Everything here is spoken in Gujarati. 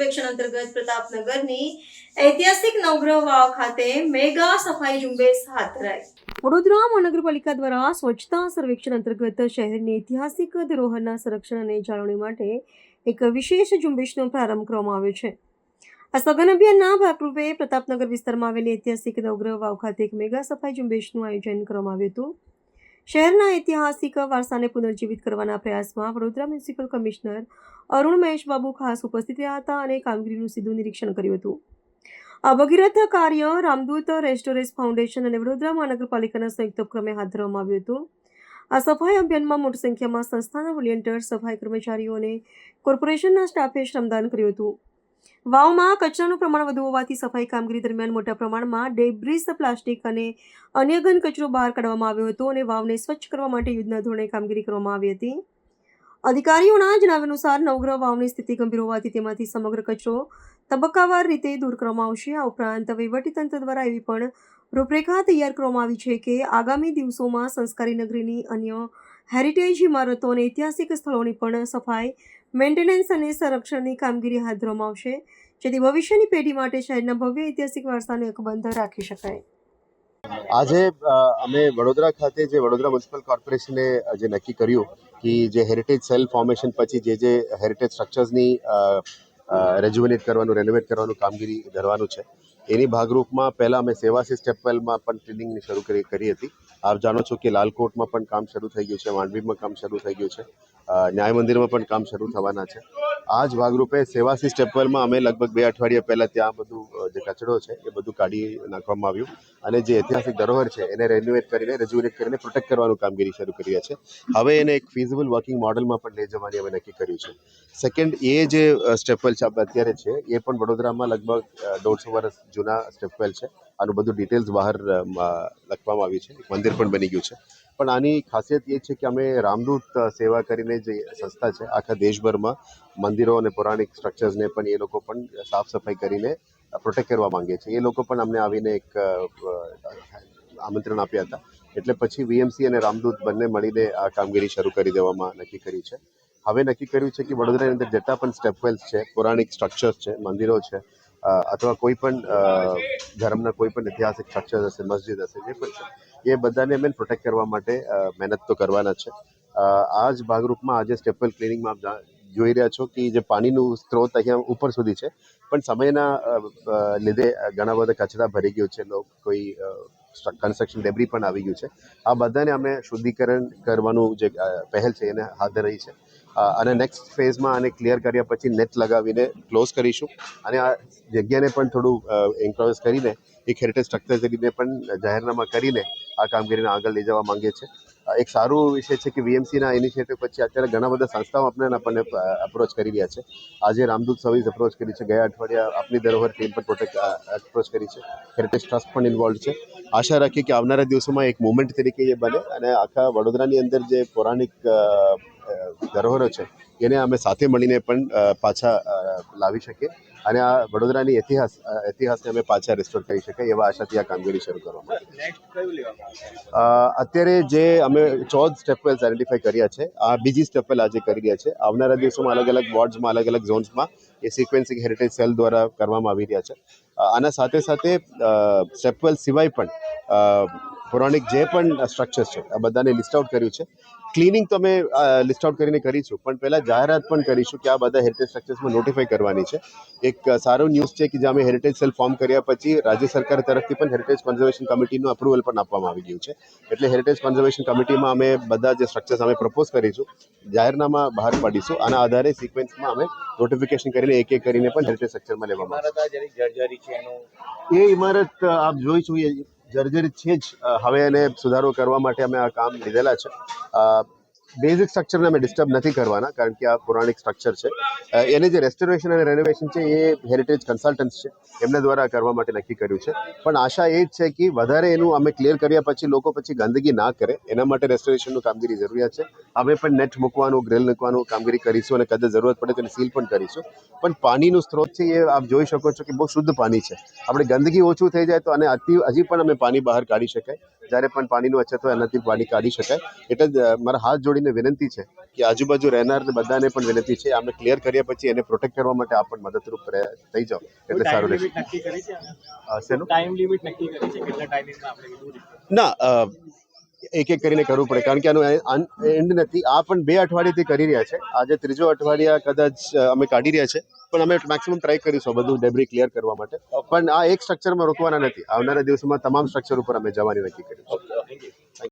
સર્વેક્ષણ અંતર્ગત પ્રતાપનગરની ઐતિહાસિક નવગ્રહ વાવ ખાતે મેગા સફાઈ ઝુંબેશ હાથ ધરાઈ। વડોદરા મહાનગરપાલિકા દ્વારા સ્વચ્છતા સર્વેક્ષણ અંતર્ગત શહેરની ઐતિહાસિક ધરોહરના સંરક્ષણ અને જાળવણી માટે એક વિશેષ ઝુંબેશનો પ્રારંભ કરવામાં આવ્યો છે। આ સઘન અભિયાનના ભાગરૂપે પ્રતાપનગર વિસ્તારમાં આવેલી ઐતિહાસિક નવગ્રહ વાવ ખાતે એક મેગા સફાઈ ઝુંબેશનું આયોજન કરવામાં આવ્યું હતું। શહેરના ઐતિહાસિક વારસાને પુનર્જીવિત કરવાના પ્રયાસમાં વડોદરા મ્યુનિસિપલ કમિશનર અરુણ મહેશ બાબુ ખાસ ઉપસ્થિત રહ્યા હતા અને કામગીરીનું સીધું નિરીક્ષણ કર્યું હતું। આ ભગીરથ કાર્ય રામદૂત રેસ્ટોરેન્સ ફાઉન્ડેશન અને વડોદરા મહાનગરપાલિકાના સંયુક્ત ઉપક્રમે હાથ ધરવામાં આવ્યું હતું। આ સફાઈ અભિયાનમાં મોટી સંખ્યામાં સંસ્થાના વોલેન્ટિયર્સ, સફાઈ કર્મચારીઓ અને કોર્પોરેશનના સ્ટાફે શ્રમદાન કર્યું હતું। વાવમાં કચરાનું પ્રમાણ વધુ હોવાથી સફાઈ કામગીરી દરમિયાન મોટા પ્રમાણમાં ડેબ્રિસ, પ્લાસ્ટિક અને અન્ય ઘન કચરો બહાર કાઢવામાં આવ્યો હતો અને વાવને સ્વચ્છ કરવા માટે યુદ્ધના ધોરણે કામગીરી કરવામાં આવી હતી। અધિકારીઓના જણાવ્યા અનુસાર નવગ્રહ વાવની સ્થિતિ ગંભીર હોવાથી તેમાંથી સમગ્ર કચરો તબક્કાવાર રીતે દૂર કરવામાં આવશે। આ ઉપરાંત વહીવટીતંત્ર દ્વારા એવી પણ રૂપરેખા તૈયાર કરવામાં આવી છે કે આગામી દિવસોમાં સંસ્કારી નગરીની અન્ય હેરિટેજ ઇમારતો અને ઐતિહાસિક સ્થળોની પણ સફાઈ, મેન્ટેનન્સ અને સંરક્ષણની કામગીરી હાથ ધરવામાં આવશે, જેથી ભવિષ્યની પેઢી માટે શહેરના ભવ્ય ઐતિહાસિક વારસાને અકબંધ રાખી શકાય। આજે અમે વડોદરા ખાતે જે વડોદરા મ્યુનિસિપલ કોર્પોરેશને જે નક્કી કર્યું કે જે હેરિટેજ સેલ ફોર્મેશન પછી જે હેરિટેજ સ્ટ્રક્ચર્સની રેજ્યુવેનેટ કરવાનું, રેનોવેટ કરવાનું કામગીરી ધરવાનું છે, એની ભાગરૂપમાં પહેલાં અમે સેવાસી સ્ટેપવેલમાં પણ ટ્રેનિંગની શરૂ કરી હતી। આપ જાણો છો કે લાલકોટમાં પણ કામ શરૂ થઈ ગયું છે, માંડવીમાં કામ શરૂ થઈ ગયું છે, ન્યાય મંદિરમાં પણ કામ શરૂ થવાના છે। આ જ ભાગરૂપે સેવાસી સ્ટેપવેલમાં અમે લગભગ 2 અઠવાડિયા પહેલાં ત્યાં બધું જે કચરો છે એ બધું કાઢી નાખવામાં આવ્યું અને જે ઐતિહાસિક ધરોહર છે એને રેન્યુએટ કરીને પ્રોટેક્ટ કરવાનું કામગીરી શરૂ કરી છે। હવે એને એક ફિઝિબલ વર્કિંગ મોડલમાં પણ લઈ જવાની અમે નક્કી કર્યું છે। સેકન્ડ, એ જે સ્ટેપવેલ છે અત્યારે છે એ પણ વડોદરામાં લગભગ 150 વર્ષ જૂના સ્ટેપવેલ છે। આનું બધું ડિટેલ્સ બહાર લખવામાં આવ્યું છે, મંદિર પણ બની ગયું છે। પણ આની ખાસિયત એ છે કે અમે રામદૂત સેવા કરીને જે સંસ્થા છે આખા દેશભરમાં મંદિરો અને પૌરાણિક સ્ટ્રક્ચર્સને પણ એ લોકો પણ સાફ સફાઈ કરીને પ્રોટેક્ટ કરવા માંગે છે। એ લોકો પણ અમને આવીને એક આમંત્રણ આપ્યા હતા, એટલે પછી વીએમસી અને રામદૂત બંને મળીને આ કામગીરી શરૂ કરી દેવામાં નક્કી કરી છે। હવે નક્કી કર્યું છે કે વડોદરાની અંદર જેટલા પણ સ્ટેપવેલ્સ છે, પૌરાણિક સ્ટ્રક્ચર્સ છે, મંદિરો છે અથવા કોઈ પણ ધર્મના કોઈ પણ ઐતિહાસિક સ્ટ્રક્ચર હશે, મસ્જિદ હશે, જે પણ છે એ બધાને અમે પ્રોટેક્ટ કરવા માટે મહેનત તો કરવાના છે। આ જ ભાગરૂપમાં આજે સ્ટેપવેલ ક્લિનિંગમાં આપ જોઈ રહ્યા છો કે જે પાણીનું સ્ત્રોત અહીંયા ઉપર સુધી છે, પણ સમયના લીધે ઘણા બધા કચરા ભરી ગયો છે, કોઈ કન્સ્ટ્રક્શન ડેબ્રી પણ આવી ગયું છે। આ બધાને અમે શુદ્ધિકરણ કરવાનું જે પહેલ છે એને હાથ ધરી છે અને નેક્સ્ટ ફેઝમાં આને ક્લિયર કર્યા પછી નેટ લગાવીને ક્લોઝ કરીશું અને આ જગ્યાને પણ થોડું એન્ક્લોઝ કરીને એક હેરિટેજ સ્ટ્રક્ચર તરીકે પણ જાહેરનામા કરીને આ કામગીરીને આગળ લઈ જવા માંગીએ છીએ। એક સારું વિષય છે કે વીએમસીના ઇનિશિયેટિવ પછી અત્યારે ઘણા બધા સંસ્થાઓ આપણને અપ્રોચ કરી રહ્યા છે। આજે રામદૂત સર્વિસ અપ્રોચ કરી છે, ગયા અઠવાડિયા આપની ધરોહર ટીમ પણ અપ્રોચ કરી છે, હેરિટેજ ટ્રસ્ટ પણ ઇન્વોલ્વ છે। આશા રાખીએ કે આવનારા દિવસોમાં એક મુવમેન્ટ તરીકે એ બને અને આખા વડોદરાની અંદર જે પૌરાણિક ધરોહરો છે એને અમે સાથે મળીને પણ પાછા લાવી શકીએ અને આ વડોદરાની ઇતિહાસને અમે પાછા રિસ્ટોર કરી શકીએ, એવા આશાથી આ કામગીરી શરૂ કરવામાં અત્યારે જે અમે 14 સ્ટેપવેલ્સ આઈડેન્ટિફાઈ કર્યા છે, આ બીજી સ્ટેપવેલ આજે કરી રહ્યા છે। આવનારા દિવસોમાં અલગ અલગ વોર્ડ્સમાં, અલગ અલગ ઝોન્સમાં એ સિક્વન્સિંગ હેરિટેજ સેલ દ્વારા કરવામાં આવી રહ્યા છે। આના સાથે સાથે સ્ટેપવેલ સિવાય પણ પૌરાણિક જે પણ સ્ટ્રક્ચર્સ છે આ બધાને લિસ્ટ આઉટ કર્યું છે। ક્લિનિંગ તો અમે લિસ્ટ આઉટ કરીને કરીશું, પણ પહેલાં જાહેરાત પણ કરીશું કે આ બધા હેરિટેજ સ્ટ્રક્ચર્સમાં નોટિફાઈ કરવાની છે। એક સારો ન્યૂઝ છે કે જે અમે હેરિટેજ સેલ ફોર્મ કર્યા પછી રાજ્ય સરકાર તરફથી પણ હેરિટેજ કન્ઝર્વેશન કમિટીનું અપ્રુવલ પણ આપવામાં આવી ગયું છે, એટલે હેરિટેજ કન્ઝર્વેશન કમિટીમાં અમે બધા જે સ્ટ્રક્ચર્સ અમે પ્રપોઝ કરીશું, જાહેરનામા બહાર પાડીશું, આના આધારે સિક્વન્સમાં અમે નોટિફિકેશન કરીને એક કરીને પણ હેરિટેજ સ્ટ્રક્ચરમાં લેવામાં આવશે। એ ઇમારત આપ જોઈશું એ જર્જરિત છે જ, હવે એને સુધારો કરવા માટે અમે આ કામ લીધેલા છે। બેઝિક સ્ટ્રક્ચરને અમે ડિસ્ટર્બ નથી કરવાના, કારણ કે આ પૌરાણિક સ્ટ્રક્ચર છે, એને જે રેસ્ટોરેશન અને રેનોવેશન છે એ હેરિટેજ કન્સલ્ટન્ટ્સ છે એમના દ્વારા કરવા માટે નક્કી કર્યું છે। પણ આશા એ જ છે કે વધારે એનું અમે ક્લિયર કર્યા પછી લોકો પછી ગંદકી ના કરે, એના માટે રેસ્ટોરેશનનું કામગીરી જરૂરિયાત છે। અમે પણ નેટ મૂકવાનું, ગ્રીલ મૂકવાનું કામગીરી કરીશું અને કદાચ જરૂરત પડે તો એને સીલ પણ કરીશું. પણ પાણીનું સ્ત્રોત છે એ આપ જોઈ શકો છો કે બહુ શુદ્ધ પાણી છે. આપણે ગંદકી ઓછું થઈ જાય તો અને હજી પણ અમે પાણી બહાર કાઢી શકાય. જ્યારે પણ પાણીનું અછત હોય એનાથી પાણી કાઢી શકાય. એટલે જ મારા હાથ જોડીને વિનંતી છે કે આજુબાજુ રહેનાર બધાને પણ વિનંતી છે, અમે ક્લિયર કર્યા પછી એને પ્રોટેક્ટ કરવા માટે આપ પણ મદદરૂપ થઈ જાઓ એટલે સારું રહેશે. ટાઈમ લિમિટ નક્કી કરી છે કેટલા ટાઈમિંગમાં આપણે દૂર ના, એક એક કરીને કરવું પડે કારણ કે આનું એન્ડ નથી. આ પણ 2 અઠવાડિયાથી કરી રહ્યા છે. આજે 3જો અઠવાડિયા કદાચ અમે કાઢી રહ્યા છે, પણ અમે મેક્સિમમ ટ્રાય કરીશું બધું ડેબ્રી ક્લિયર કરવા માટે. પણ આ એક સ્ટ્રક્ચરમાં રોકવાના નથી. આવનારા દિવસોમાં તમામ સ્ટ્રક્ચર ઉપર અમે જવાની નક્કી કર્યું છે.